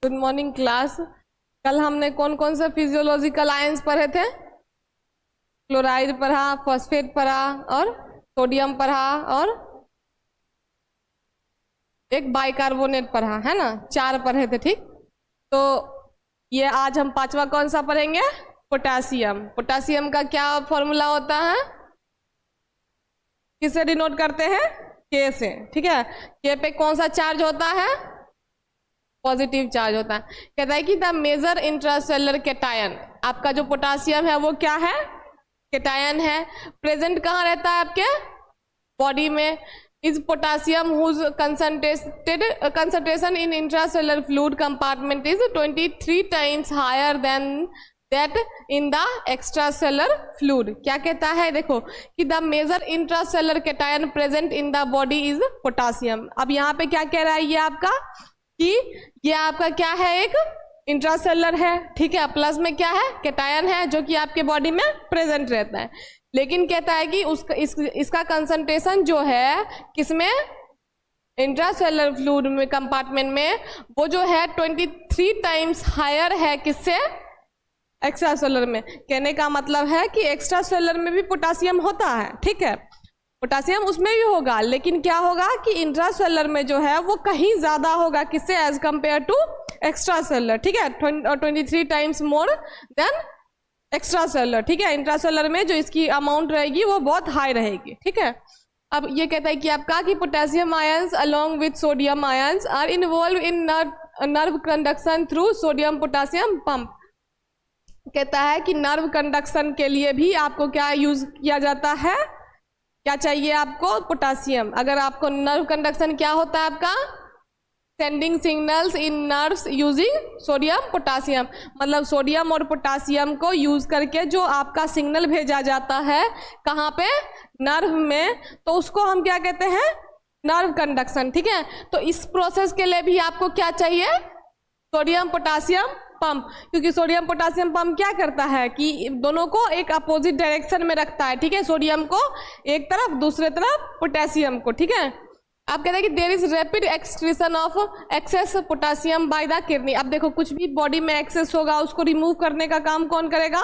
Good morning class. कल हमने कौन कौन से फिजियोलॉजिकल आयंस पढ़े थे? क्लोराइड पढ़ा, फॉस्फेट पढ़ा और सोडियम पढ़ा और एक बाइकार्बोनेट पढ़ा, है ना? 4 पढ़े थे, ठीक। तो ये आज हम 5वां कौन सा पढ़ेंगे? पोटासियम। पोटासियम का क्या फॉर्मूला होता है? किससे डिनोट करते हैं? के से, ठीक है। के पे कौन सा चार्ज होता है? पॉजिटिव चार्ज होता है। कहता है कि द मेजर इंट्रासेलुलर कैटायन, आपका जो पोटासियम है वो क्या है? कैटायन है। प्रेजेंट कहाँ रहता है आपके बॉडी में? Is potassium whose concentration in intracellular fluid compartment is 23 times higher than that in the extracellular fluid। क्या कहता है? देखो कि the major intracellular cation present in the body is potassium. अब यहाँ पे क्या कह रहा है ये आपका कि ये आपका क्या है? एक इंट्रासेलुलर है, ठीक है। प्लस में क्या है? कैटायन है जो कि आपके बॉडी में प्रेजेंट रहता है। लेकिन कहता है कि इसका कंसंट्रेशन जो है किसमें? इंट्रासेलुलर फ्लूइड में, कंपार्टमेंट में, वो जो है 23 टाइम्स हायर है किससे? एक्स्ट्रासेलुलर में। कहने का मतलब है कि एक्स्ट्रासेलुलर में भी पोटासियम होता है, ठीक है। पोटासियम उसमें भी होगा, लेकिन क्या होगा कि इंट्रासेलुलर में जो है वो कहीं ज्यादा होगा किससे? एज कंपेयर टू एक्स्ट्रासेलुलर, ठीक है। 23 टाइम्स मोर देन एक्स्ट्रासेलुलर, ठीक है। इंट्रासेलुलर में जो इसकी अमाउंट रहेगी वो बहुत हाई रहेगी, ठीक है। अब ये कहता है कि आपका कि potassium ions along with sodium ions are involve in nerve conduction through sodium potassium pump. कहता है कि नर्व कंडक्शन के लिए भी आपको क्या यूज किया जाता है? क्या चाहिए आपको? पोटासियम। अगर आपको नर्व कंडक्शन क्या होता है आपका? Sending signals in nerves using sodium potassium, मतलब सोडियम और पोटासियम को यूज करके जो आपका सिग्नल भेजा जाता है कहाँ पे? नर्व में, तो उसको हम क्या कहते हैं? नर्व कंडक्शन, ठीक है। तो इस प्रोसेस के लिए भी आपको क्या चाहिए? Sodium potassium pump. क्योंकि सोडियम पोटासियम पंप क्या करता है कि दोनों को एक अपोजिट डायरेक्शन में रखता है, ठीक है। सोडियम को एक तरफ, दूसरे तरफ पोटेशियम को, ठीक है। आप कहते हैं कि there is rapid excretion of excess potassium by the kidney. अब देखो कुछ भी बॉडी में एक्सेस होगा उसको रिमूव करने का काम कौन करेगा?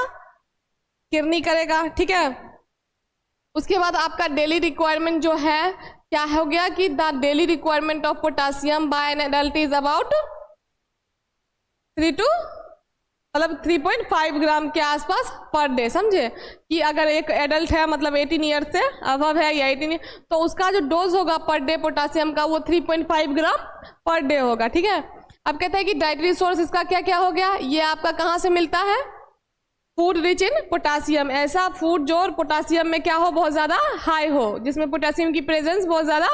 किडनी करेगा, ठीक है। उसके बाद आपका डेली रिक्वायरमेंट जो है क्या हो गया कि the daily requirement of potassium by an adult is about 3.5 gram के आसपास पर डे। समझे कि अगर एक एडल्ट है, मतलब 18 ईयर से अबव है या 18, तो उसका जो डोज होगा पर डे पोटासियम का वो 3.5 ग्राम पर डे होगा, ठीक है। अब कहते हैं कि डाइटरी सोर्स इसका क्या क्या हो गया? ये आपका कहाँ से मिलता है? फूड रिच इन पोटासियम, ऐसा फूड जो पोटासियम में क्या हो? बहुत ज्यादा हाई हो, जिसमें पोटासियम की प्रेजेंस बहुत ज्यादा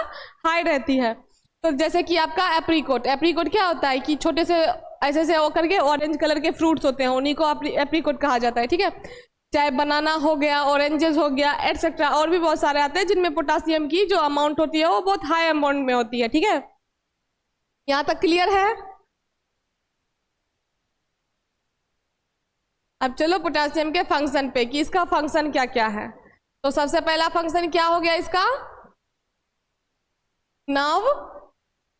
हाई रहती है। तो जैसे कि आपका एप्रीकोट। एप्रीकोट क्या होता है कि छोटे से ऐसे से होकर के ऑरेंज कलर के फ्रूट्स होते हैं, उन्हीं को एप्रीकोट कहा जाता है, ठीक है। चाहे बनाना हो गया, ऑरेंजेस हो गया, एटसेट्रा, और भी बहुत सारे आते हैं जिनमें पोटासियम की जो अमाउंट होती है वो बहुत हाई अमाउंट में होती है, ठीक है। यहां तक क्लियर है? अब चलो पोटासियम के फंक्शन पे कि इसका फंक्शन क्या क्या है। तो सबसे पहला फंक्शन क्या हो गया इसका?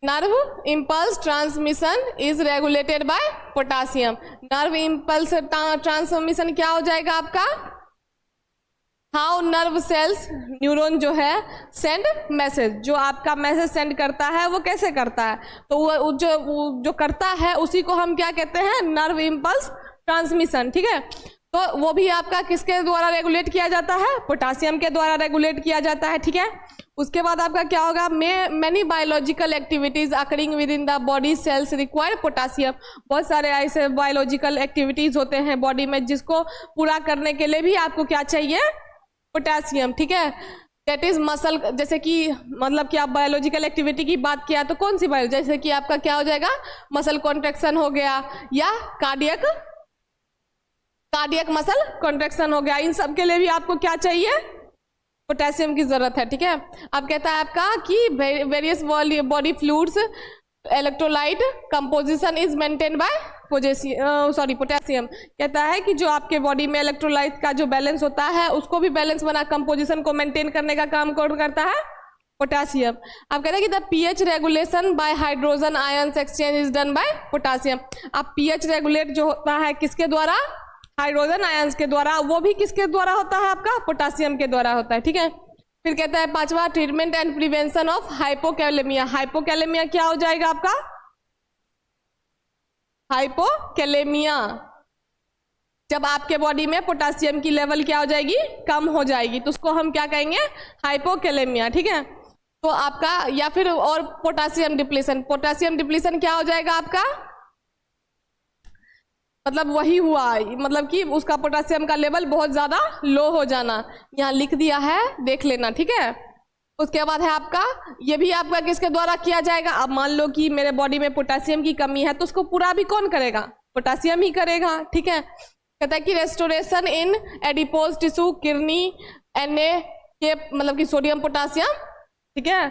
Nerve impulse transmission is regulated by potassium. Nerve impulse transmission क्या हो जाएगा आपका? हाउ नर्व सेल्स, न्यूरॉन जो है सेंड मैसेज, जो आपका मैसेज सेंड करता है वो कैसे करता है? तो वो जो करता है उसी को हम क्या कहते हैं? नर्व इम्पल्स ट्रांसमिशन, ठीक है। तो वो भी आपका किसके द्वारा रेगुलेट किया जाता है? पोटासियम के द्वारा रेगुलेट किया जाता है, ठीक है। उसके बाद आपका क्या होगा? Many biological activities occurring with in the body cells require potassium. बहुत सारे ऐसे बायोलॉजिकल एक्टिविटीज होते हैं बॉडी में जिसको पूरा करने के लिए भी आपको क्या चाहिए? पोटासियम, ठीक है। दैट इज मसल, जैसे कि मतलब कि आप बायोलॉजिकल एक्टिविटी की बात किया तो कौन सी बायो, जैसे कि आपका क्या हो जाएगा? मसल कॉन्ट्रैक्शन हो गया या कार्डियक मसल कॉन्ट्रैक्शन हो गया। इन सब के लिए भी आपको क्या चाहिए? पोटेशियम की जरूरत है, ठीक है। अब कहता है आपका कि various body fluids electrolyte composition is maintain by potassium. कहता है कि जो आपके बॉडी में इलेक्ट्रोलाइट का जो बैलेंस होता है उसको भी बैलेंस बना, कंपोजिशन को मेंटेन करने का काम कौन करता है? पोटासियम। अब कहते हैं कि the pH regulation bye hydrogen ions exchange is done by potassium. अब पीएच रेगुलेट जो होता है किसके द्वारा, हाइड्रोजन आयंस के द्वारा, वो भी किसके द्वारा होता है आपका, पोटासियम के द्वारा होता है, ठीक है। फिर कहता है पांचवा, treatment and prevention of hypokalemia. Hypokalemia क्या हो जाएगा आपका, हाइपोकैलेमिया, जब आपके बॉडी में पोटासियम की लेवल क्या हो जाएगी, कम हो जाएगी, तो उसको हम क्या कहेंगे, हाइपोकैलेमिया, ठीक है। तो आपका, या फिर और पोटासियम डिप्लीशन, पोटासियम डिप्लीशन क्या हो जाएगा आपका, मतलब वही हुआ, मतलब कि उसका पोटासियम का लेवल बहुत ज्यादा लो हो जाना, यहाँ लिख दिया है, देख लेना, ठीक है। उसके बाद है आपका, ये भी आपका किसके द्वारा किया जाएगा। अब मान लो कि मेरे बॉडी में पोटासियम की कमी है, तो उसको पूरा भी कौन करेगा, पोटासियम ही करेगा, ठीक है। कहता है कि restoration in adipose tissue, kidney, NA के मतलब कि सोडियम पोटासियम, ठीक है,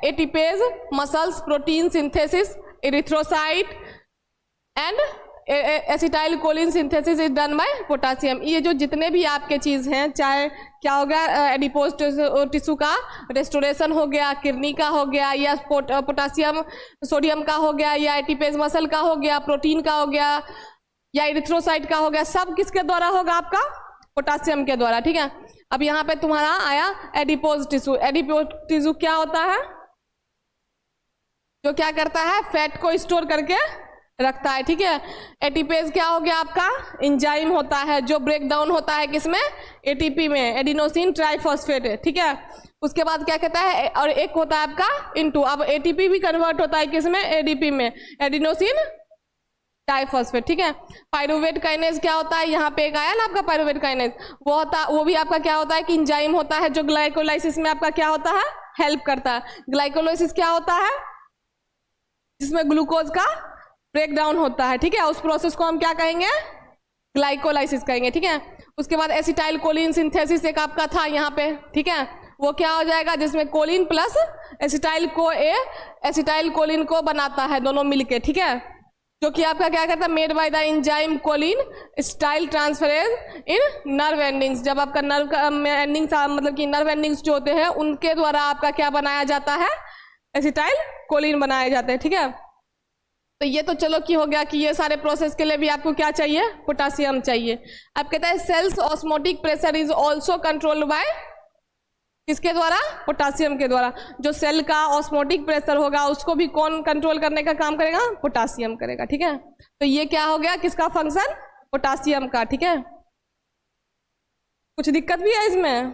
ATPase, muscles, protein synthesis, erythrocyte and acetylcholine synthesis is done by potassium. ये जो जितने भी आपके चीज़ हैं, चाहे क्या हो गया, एडिपोज टिश्यू का रेस्टोरेशन हो गया, किडनी का हो गया, या पोटासियम सोडियम का हो गया, या एटीपेज मसल का हो गया, प्रोटीन का हो गया, या इरिथ्रोसाइट का हो गया, सब किसके द्वारा होगा आपका, पोटासियम के द्वारा, ठीक है। अब यहाँ पे तुम्हारा आया एडिपोज टिश्यू। एडिपोज टिश्यू क्या होता है, जो क्या करता है, फैट को स्टोर करके रखता है, ठीक है। एटीपेज क्या हो गया आपका, एंजाइम होता है जो ब्रेक डाउन होता है किसमें, एटीपी में, एडिनोसिन ट्राइफॉस्फेट, ठीक है। उसके बाद क्या कहता है, और एक होता है आपका इनटू, अब एटीपी भी कन्वर्ट होता है किसमें, एडीपी में, एडिनोसिन डाइफॉस्फेट, ठीक है। पाइरुवेट काइनेज क्या होता है, यहाँ पे एक आया ना आपका पाइरुवेट काइनेज, वो भी आपका क्या होता है कि एंजाइम होता है जो ग्लाइकोलाइसिस में आपका क्या होता है, हेल्प करता है। ग्लाइकोलाइसिस क्या होता है, जिसमें ग्लूकोज का ब्रेक डाउन होता है, ठीक है। उस प्रोसेस को हम क्या कहेंगे, ग्लाइकोलाइसिस कहेंगे, ठीक है। उसके बाद एसिटाइल कोलिन सिंथेसिस एक आपका था यहाँ पे, ठीक है, वो क्या हो जाएगा, जिसमें कोलिन प्लस एसिटाइल कोलिन को बनाता है, दोनों मिलके, ठीक है, जो कि आपका क्या करता है, made by the enzyme choline acetyltransferase in nerve endings. जब आपका नर्व एंडिंग्स मतलब कि नर्व एंडिंग्स जो होते हैं उनके द्वारा आपका क्या बनाया जाता है, एसिटाइल कोलिन बनाए जाते हैं, ठीक है। तो ये तो चलो कि हो गया कि ये सारे प्रोसेस के लिए भी आपको क्या चाहिए, पोटासियम चाहिए। अब कहता है cells osmotic pressure is also controlled by, किसके द्वारा, पोटासियम के द्वारा। जो सेल का ऑस्मोटिक प्रेशर होगा उसको भी कौन कंट्रोल करने का काम करेगा, पोटासियम करेगा, ठीक है। तो ये क्या हो गया, किसका फंक्शन, पोटासियम का, ठीक है। कुछ दिक्कत भी है इसमें,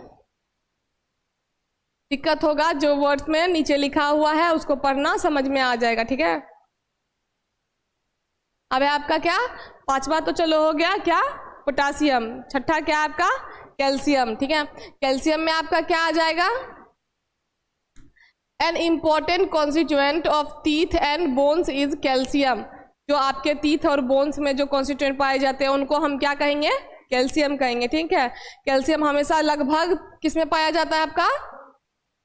दिक्कत होगा जो वर्ड्स में नीचे लिखा हुआ है उसको पढ़ना, समझ में आ जाएगा, ठीक है। अब है आपका क्या, पांचवा तो चलो हो गया क्या, पोटासियम। छठा क्या आपका, कैल्शियम, ठीक है। कैल्शियम में आपका क्या आ जाएगा, an important constituent of teeth and bones is calcium. जो आपके टीथ और बोन्स में जो कॉन्स्टिट्यूएंट पाए जाते हैं उनको हम क्या कहेंगे, कैल्शियम कहेंगे, ठीक है। कैल्शियम हमेशा लगभग किस में पाया जाता है आपका,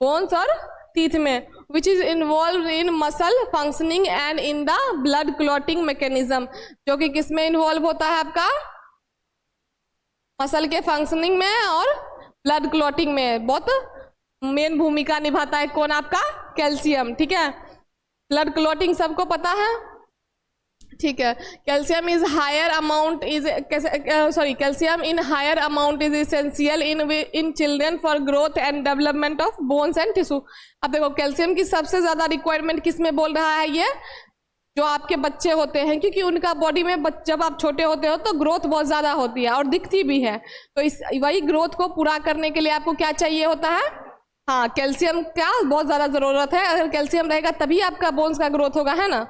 बोन्स और टीथ में, which is involve in muscle functioning and in the blood clotting mechanism. जो कि किस में इन्वॉल्व होता है आपका, मसल के फंक्शनिंग में और ब्लड क्लॉटिंग में बहुत मेन भूमिका निभाता है, कौन आपका, कैल्शियम, ठीक है। ब्लड क्लॉटिंग सबको पता है, ठीक है। Calcium is higher amount is calcium in higher amount is essential in children for growth and development of bones and tissue. अब देखो कैल्शियम की सबसे ज्यादा रिक्वायरमेंट किस में बोल रहा है, ये जो आपके बच्चे होते हैं, क्योंकि उनका बॉडी में जब आप छोटे होते हो तो ग्रोथ बहुत ज़्यादा होती है और दिखती भी है, तो इस वही ग्रोथ को पूरा करने के लिए आपको क्या चाहिए होता है, हाँ, कैल्शियम का बहुत ज़्यादा ज़रूरत है। अगर कैल्शियम रहेगा तभी आपका बोन्स का ग्रोथ होगा, है ना,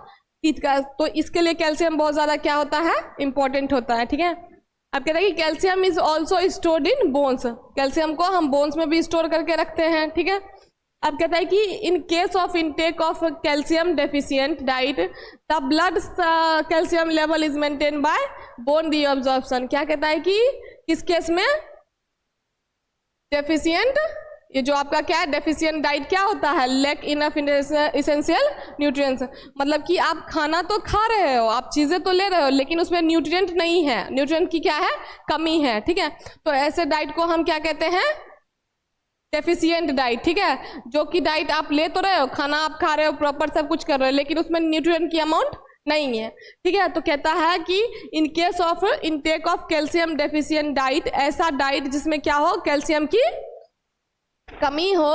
टीथ का, तो इसके लिए कैल्शियम बहुत ज़्यादा क्या होता है, इंपॉर्टेंट होता है, ठीक है। अब कहते हैं कि calcium is also stored in bones. Calcium को हम बोन्स में भी स्टोर करके रखते हैं, ठीक है। अब कहता है कि in case of intake of calcium deficient diet the blood calcium level is maintain by bone reabsorption. क्या कहता है कि किस केस में, डेफिशिएंट, ये जो आपका क्या है, डेफिशिएंट डाइट क्या होता है, लैक इनफ इसेंशियल न्यूट्रिएंट्स। मतलब कि आप खाना तो खा रहे हो, आप चीज़ें तो ले रहे हो, लेकिन उसमें न्यूट्रिएंट नहीं है, न्यूट्रिएंट की क्या है, कमी है, ठीक है। तो ऐसे डाइट को हम क्या कहते हैं, डेफिशिएंट डाइट, ठीक है, जो कि डाइट आप ले तो रहे हो, खाना आप खा रहे हो, प्रॉपर सब कुछ कर रहे हो, लेकिन उसमें न्यूट्रिएंट की अमाउंट नहीं है, ठीक है। तो कहता है कि in case of intake of calcium deficient diet, ऐसा डाइट जिसमें क्या हो, कैल्शियम की कमी हो,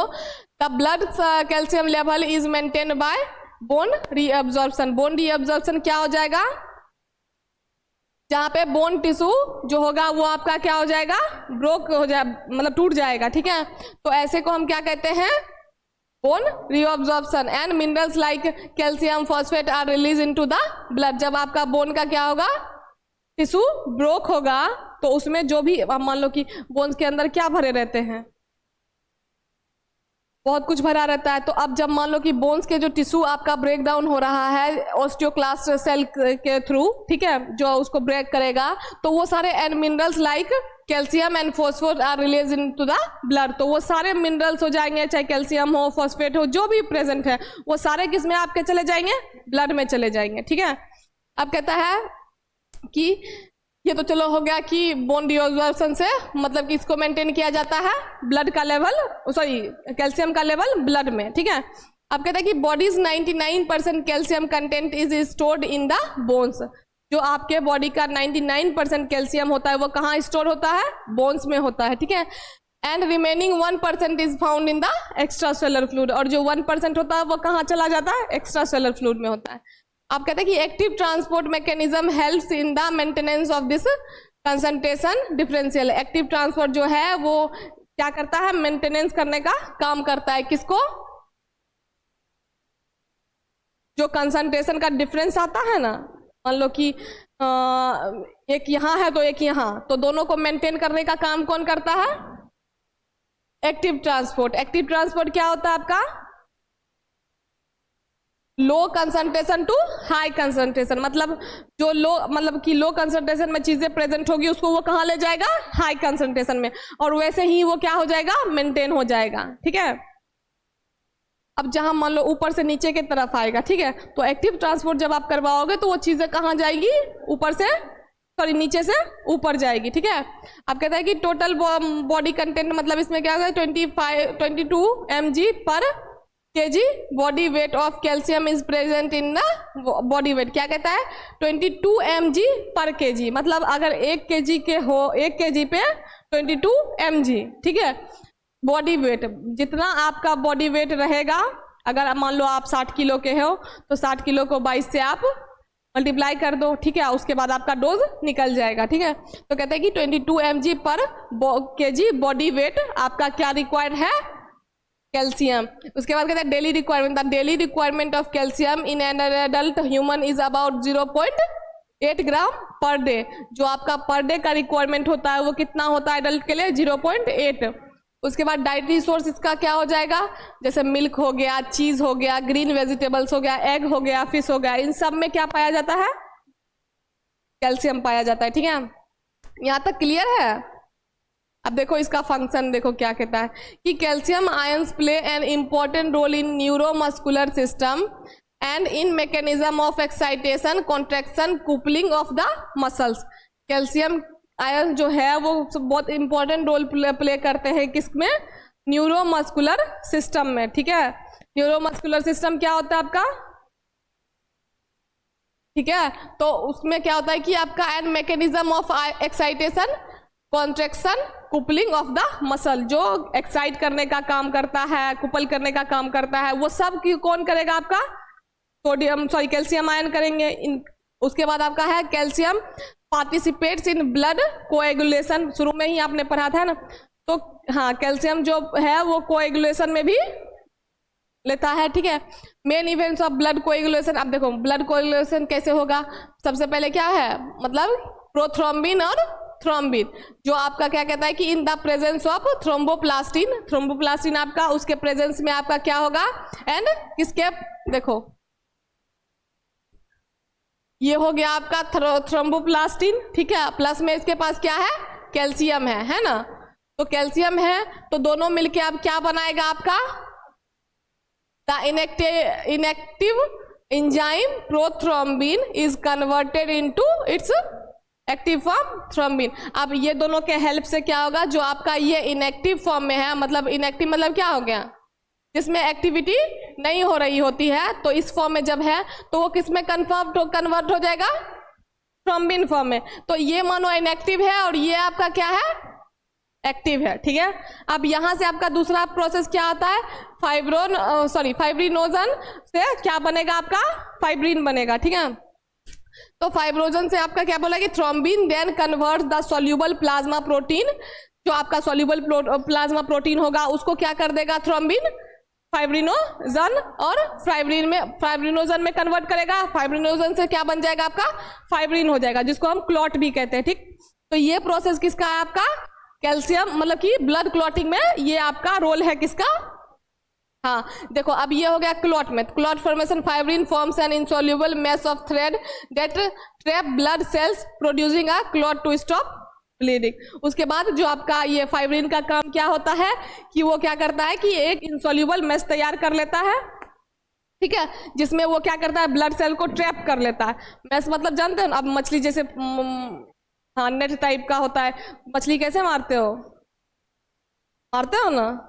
the blood calcium level is maintain by bone reabsorption. Bone reabsorption क्या हो जाएगा, जहां पे बोन टिश्यू जो होगा वो आपका क्या हो जाएगा, ब्रोक हो जाए, मतलब टूट जाएगा, ठीक है। तो ऐसे को हम क्या कहते हैं, bone reabsorption. And minerals like calcium phosphate are release into the blood. जब आपका बोन का क्या होगा, टिश्यू ब्रोक होगा, तो उसमें जो भी मान लो कि बोन्स के अंदर क्या भरे रहते हैं, बहुत कुछ भरा रहता है। तो अब जब मान लो कि बोन्स के जो टिश्यू आपका ब्रेक डाउन हो रहा है ऑस्टियोक्लास्ट सेल के थ्रू, ठीक है, जो उसको ब्रेक करेगा, तो वो सारे and minerals like calcium and phosphate are release into the blood. तो वो सारे मिनरल्स हो जाएंगे, चाहे कैल्शियम हो, फॉस्फेट हो, जो भी प्रेजेंट है, वो सारे किस में आपके चले जाएंगे, ब्लड में चले जाएंगे, ठीक है। अब कहता है कि ये तो चलो हो गया कि बोन रीअब्जॉर्प्शन से मतलब कि इसको मेंटेन किया जाता है ब्लड का लेवल, सॉरी कैल्शियम का लेवल ब्लड में, ठीक है। अब कहता है कि bodies 99% calcium content is stored in the bones. जो आपके बॉडी का 99% कैल्शियम होता है वो कहाँ स्टोर होता है, बोन्स में होता है, ठीक है। And remaining 1% is found in the extra cellular fluid. और जो 1% होता है वो कहाँ चला जाता है, एक्स्ट्रा सेलुलर फ्लूइड में होता है। आप कहते हैं कि active transport mechanism helps in the maintenance of this concentration differential. Active transport जो है वो क्या करता है, मेंटेनेंस करने का काम करता है, किसको, जो कंसंट्रेशन का डिफरेंस आता है ना, मान लो कि एक यहाँ है तो एक यहाँ, तो दोनों को मेंटेन करने का काम कौन करता है, एक्टिव ट्रांसपोर्ट। एक्टिव ट्रांसपोर्ट क्या होता है आपका, low concentration to high concentration, मतलब जो लो, मतलब कि लो कंसंट्रेशन में चीजें प्रेजेंट होगी उसको वो कहाँ ले जाएगा, हाई कंसंट्रेशन में, और वैसे ही वो क्या हो जाएगा, मेंटेन हो जाएगा, ठीक है। अब जहां मान लो ऊपर से नीचे की तरफ आएगा, ठीक है, तो एक्टिव ट्रांसपोर्ट जब आप करवाओगे तो वो चीजें कहाँ जाएगी, ऊपर से, सॉरी नीचे से ऊपर जाएगी, ठीक है। अब कहता है कि टोटल बॉडी कंटेंट, मतलब इसमें क्या होगा, 22 mg पर kg body weight of calcium is present in the body weight. क्या कहता है, 22 mg पर kg, मतलब अगर 1 kg के हो, 1 kg पे 22 mg, ठीक है। बॉडी वेट, जितना आपका बॉडी वेट रहेगा, अगर मान लो आप 60 किलो के हो तो 60 किलो को 22 से आप मल्टीप्लाई कर दो, ठीक है, उसके बाद आपका डोज निकल जाएगा, ठीक है। तो कहते हैं कि 22 mg पर kg बॉडी वेट आपका क्या रिक्वायर्ड है, कैल्शियम। उसके बाद कहते हैं daily requirement, the daily requirement of calcium in an adult human is about 0.8 gram per day. जो आपका पर डे का रिक्वायरमेंट होता है वो कितना होता है एडल्ट के लिए, 0.8। उसके बाद डाइटरी सोर्स इसका क्या हो जाएगा, जैसे मिल्क हो गया, चीज हो गया, ग्रीन वेजिटेबल्स हो गया, एग हो गया, फिश हो गया, इन सब में क्या पाया जाता है, कैल्शियम पाया जाता है, ठीक है। यहाँ तक क्लियर है। अब देखो इसका फंक्शन देखो क्या कहता है कि calcium ions play an important role in neuromuscular system and in mechanism of excitation, contraction, coupling of the muscles. Calcium ion जो है वो बहुत इंपॉर्टेंट रोल प्ले करते हैं किसमें, न्यूरोमस्कुलर सिस्टम में, ठीक है। न्यूरोमस्कुलर सिस्टम क्या होता है आपका, ठीक है, तो उसमें क्या होता है कि आपका and mechanism of excitation, contraction, coupling of the muscle, जो एक्साइट करने का काम करता है, कुपल करने का काम करता है, वो सब की कौन करेगा आपका, सोडियम, सॉरी कैल्शियम आयन करेंगे। उसके बाद आपका है calcium participates in blood coagulation, शुरू में ही आपने पढ़ा था ना, तो हाँ कैल्शियम जो है वो कोएगुलेशन में भी लेता है, ठीक है। Main events of blood coagulation, अब देखो ब्लड कोएगुलेशन कैसे होगा, सबसे पहले क्या है, मतलब प्रोथ्रोम्बिन और थ्रोम्बिन, जो आपका क्या कहता है कि in the presence of thromboplastin, thromboplastin आपका उसके प्रेजेंस में आपका क्या होगा, एंड किसके, देखो ये हो गया आपका थ्रोम्बोप्लास्टिन, ठीक है, प्लस में इसके पास क्या है, कैल्शियम है ना, तो कैल्शियम है तो दोनों मिलके अब क्या बनाएगा आपका, the inactive enzyme prothrombin is converted into its active form thrombin. अब ये दोनों के हेल्प से क्या होगा, जो आपका ये इनएक्टिव फॉर्म में है, मतलब इनएक्टिव मतलब क्या हो गया, जिसमें एक्टिविटी नहीं हो रही होती है, तो इस फॉर्म में जब है तो वो किस में कन्वर्ट हो जाएगा, थ्रोम्बिन फॉर्म में। तो ये मानो इनएक्टिव है और ये आपका क्या है, एक्टिव है, ठीक है। अब यहां से आपका दूसरा प्रोसेस क्या आता है, फाइब्रिनोजन से क्या बनेगा, आपका फाइब्रिन बनेगा, ठीक है। तो फाइब्रोजन से आपका क्या बोला कि thrombin then converts the soluble plasma protein, जो आपका सोल्यूबल प्लाज्मा प्रोटीन होगा उसको क्या कर देगा थ्रोम्बिन, फाइब्रिनोजन, और फाइब्रिनोजन में कन्वर्ट करेगा। फाइब्रिनोजन से क्या बन जाएगा, आपका फाइब्रिन हो जाएगा, जिसको हम क्लॉट भी कहते हैं, ठीक। तो ये प्रोसेस किसका है, आपका कैल्शियम, मतलब कि ब्लड क्लॉटिंग में ये आपका रोल है, किसका, हाँ देखो अब ये हो गया क्लॉट में। Clot formation, fibrin forms an insoluble mass of thread that trap blood cells producing a clot to stop bleeding. उसके बाद जो आपका ये फाइब्रिन का काम क्या होता है कि वो क्या करता है कि एक इनसॉल्युबल मैस तैयार कर लेता है, ठीक है, जिसमें वो क्या करता है, ब्लड सेल को ट्रैप कर लेता है। मैस मतलब जानते हो अब मछली जैसे हाँ नेट टाइप का होता है, मछली कैसे मारते हो ना,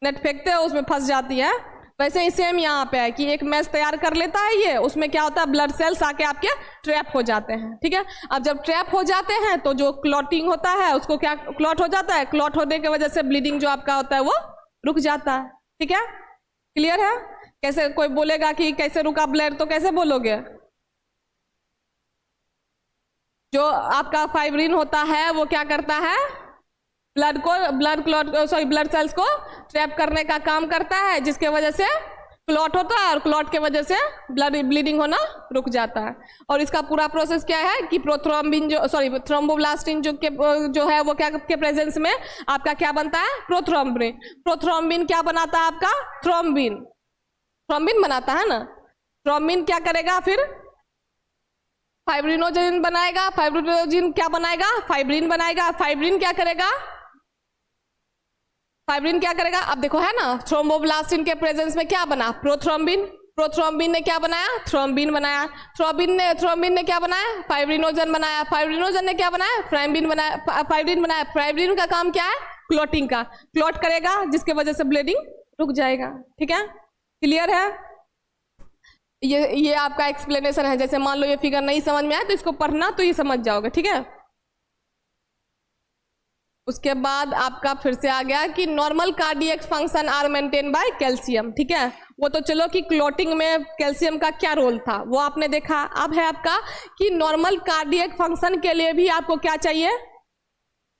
नेट फेंकते हो उसमें फंस जाती है, वैसे ही सेम यहाँ पे है कि एक मैश तैयार कर लेता है ये, उसमें क्या होता है ब्लड सेल्स आके आपके ट्रैप हो जाते हैं, ठीक है। अब जब ट्रैप हो जाते हैं तो जो क्लॉटिंग होता है उसको क्या क्लॉट हो जाता है, क्लॉट होने की वजह से ब्लीडिंग जो आपका होता है वो रुक जाता है, ठीक है, क्लियर है। कैसे कोई बोलेगा कि कैसे रुका ब्लड, तो कैसे बोलोगे, जो आपका फाइब्रिन होता है वो क्या करता है, ब्लड सेल्स को ट्रैप करने का काम करता है, जिसके वजह से क्लॉट होता है और क्लॉट के वजह से ब्लीडिंग होना रुक जाता है। और इसका पूरा प्रोसेस क्या है कि थ्रोम्बोब्लास्टिन जो है वो क्या के प्रेजेंस में आपका क्या बनता है, प्रोथ्रोम्बिन क्या बनाता है, आपका थ्रोम्बिन बनाता है ना। थ्रोम्बिन क्या करेगा, फिर फाइब्रिनोजन बनाएगा, फाइब्रिनोजन क्या बनाएगा, फाइब्रिन बनाएगा, फाइब्रिन क्या करेगा, अब देखो है ना, थ्रोम्बोब्लास्टिन के प्रेजेंस में क्या बना, प्रोथ्रोम्बिन ने क्या बनाया, थ्रोम्बिन बनाया, थ्रोम्बिन ने क्या बनाया, फाइब्रिनोजन बनाया, फाइब्रिनोजन ने क्या बनाया, फाइब्रिन बनाया। फाइब्रिन का काम क्या है, क्लॉटिंग का, क्लॉट करेगा जिसके वजह से ब्लीडिंग रुक जाएगा, ठीक है, क्लियर है। ये आपका एक्सप्लेनेशन है, जैसे मान लो ये फिगर नहीं समझ में आया तो इसको पढ़ना तो ये समझ जाओगे, ठीक है। उसके बाद आपका फिर से आ गया कि normal cardiac function are maintain by calcium, ठीक है। वो तो चलो कि क्लॉटिंग में कैल्शियम का क्या रोल था वो आपने देखा। अब है आपका कि नॉर्मल कार्डियक फंक्शन के लिए भी आपको क्या चाहिए,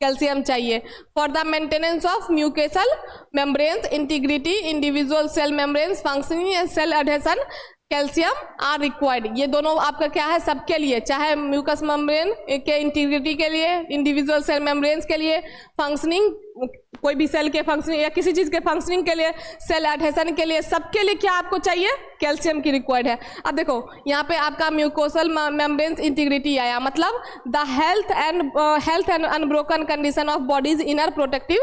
कैल्शियम चाहिए for the maintenance of mucosal membranes integrity, individual cell membranes functioning and cell adhesion, calcium are required. ये दोनों आपका क्या है, सबके लिए, चाहे म्यूकस मेम्ब्रेन के इंटीग्रिटी के लिए, इंडिविजुअल सेल मेम्ब्रेन्स के लिए, फंक्शनिंग कोई भी सेल के फंक्शनिंग या किसी चीज के फंक्शनिंग के लिए, सेल एडहेशन के लिए, सबके लिए क्या आपको चाहिए, कैल्शियम की रिक्वायर्ड है। अब देखो यहाँ पे आपका म्यूकोसल मेम्ब्रेन्स इंटीग्रिटी आया, मतलब the health and unbroken condition of bodies inner protective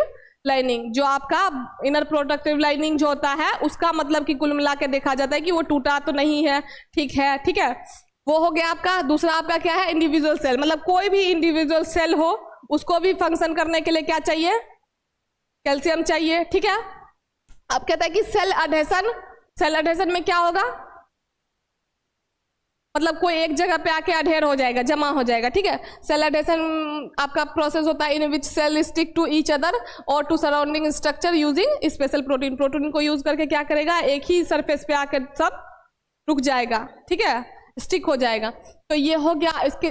lining. जो आपका इनर प्रोटेक्टिव लाइनिंग जो होता है उसका मतलब कि कुल मिला के देखा जाता है कि वो टूटा तो नहीं है, ठीक है, वो हो गया आपका। दूसरा आपका क्या है, इंडिविजुअल सेल, मतलब कोई भी इंडिविजुअल सेल हो उसको भी फंक्शन करने के लिए क्या चाहिए, कैल्शियम चाहिए, ठीक है। अब कहता है कि सेल एडहेशन में क्या होगा, मतलब कोई एक जगह पे आके अडेयर हो जाएगा, जमा हो जाएगा, ठीक है। सेल एडहेशन आपका प्रोसेस होता है in which cell stick to each other और to surrounding structure using special protein को यूज करके क्या करेगा, एक ही सरफेस पे आकर सब रुक जाएगा, ठीक है, स्टिक हो जाएगा। तो ये हो गया इसके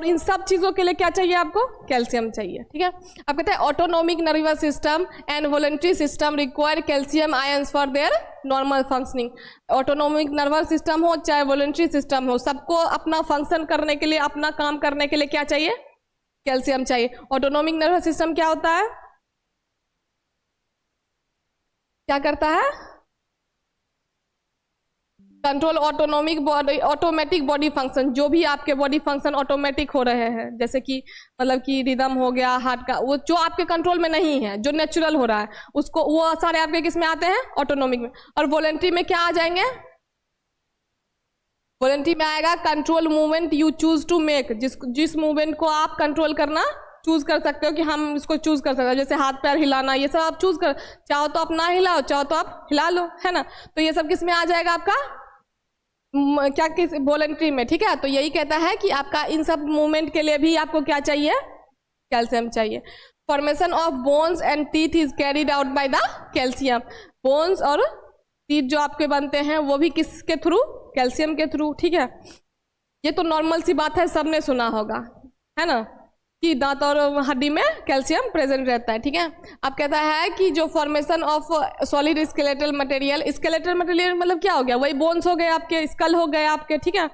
इन सब चीजों के लिए क्या चाहिए आपको, कैल्शियम चाहिए, ठीक है। अब कहते हैं autonomic nervous system and voluntary system require calcium ions for their normal functioning. Autonomic nervous system हो चाहे वॉलंटरी सिस्टम हो, सबको अपना फंक्शन करने के लिए, अपना काम करने के लिए क्या चाहिए, कैल्शियम चाहिए। ऑटोनोमिक नर्वस सिस्टम क्या होता है, क्या करता है, कंट्रोल ऑटोमेटिक बॉडी फंक्शन। जो भी आपके बॉडी फंक्शन ऑटोमेटिक हो रहे हैं, जैसे कि मतलब कि रिदम हो गया हार्ट का, वो जो आपके कंट्रोल में नहीं है, जो नेचुरल हो रहा है उसको, वो सारे आपके किस में आते हैं, ऑटोनोमिक में। और वॉलंटरी में क्या आ जाएंगे, वॉलेंट्री में आएगा control movement you choose to make, जिस मूवमेंट को आप कंट्रोल करना चूज कर सकते हो कि हम इसको चूज कर सकते हो, जैसे हाथ पैर हिलाना, ये सब आप चूज कर, चाहो तो आप ना हिलाओ, चाहो तो आप हिला लो, है ना। तो ये सब किस में आ जाएगा आपका, क्या किस वॉलेंट्री में, ठीक है। तो यही कहता है कि आपका इन सब मूवमेंट के लिए भी आपको क्या चाहिए, कैल्शियम चाहिए। Formation of bones and teeth is carried out by the calcium. Bones और टीथ जो आपके बनते हैं वो भी किसके थ्रू, कैल्शियम के थ्रू, ठीक है। ये तो नॉर्मल सी बात है, सबने सुना होगा, है ना, कि दांत और हड्डी में कैल्शियम प्रेजेंट रहता है, ठीक है। अब कहता है कि जो formation of solid skeletal material, skeletal material मतलब क्या हो गया, वही बोन्स हो गए आपके, स्कल हो गए आपके, ठीक है।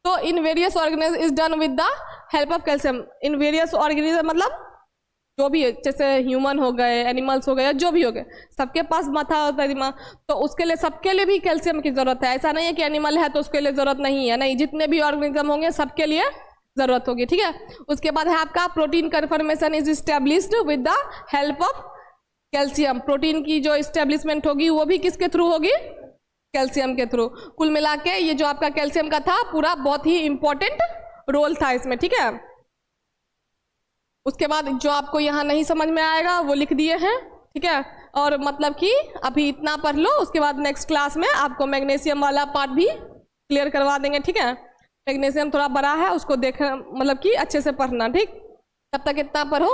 तो in various organism is done with the help of calcium. In various organism मतलब जो भी है, जैसे ह्यूमन हो गए, एनिमल्स हो गए, या जो भी हो गए, सबके पास माथा होता है, दिमाग, तो उसके लिए सबके लिए भी कैल्शियम की जरूरत है। ऐसा नहीं है कि एनिमल है तो उसके लिए जरूरत नहीं है, नहीं, जितने भी ऑर्गेनिज्म होंगे सबके लिए जरूरत होगी, ठीक है। उसके बाद है आपका protein conformation is established with the help of calcium. Protein की जो इस्टेब्लिशमेंट होगी वो भी किसके थ्रू होगी, कैल्शियम के थ्रू। कुल मिला के ये जो आपका कैल्शियम का था पूरा बहुत ही इंपॉर्टेंट रोल था इसमें, ठीक है। उसके बाद जो आपको यहाँ नहीं समझ में आएगा वो लिख दिए हैं, ठीक है। और मतलब कि अभी इतना पढ़ लो, उसके बाद नेक्स्ट क्लास में आपको मैग्नीशियम वाला पार्ट भी क्लियर करवा देंगे, ठीक है। मैग्नीशियम थोड़ा बड़ा है, उसको देखना मतलब कि अच्छे से पढ़ना, ठीक। तब तक इतना पढ़ो।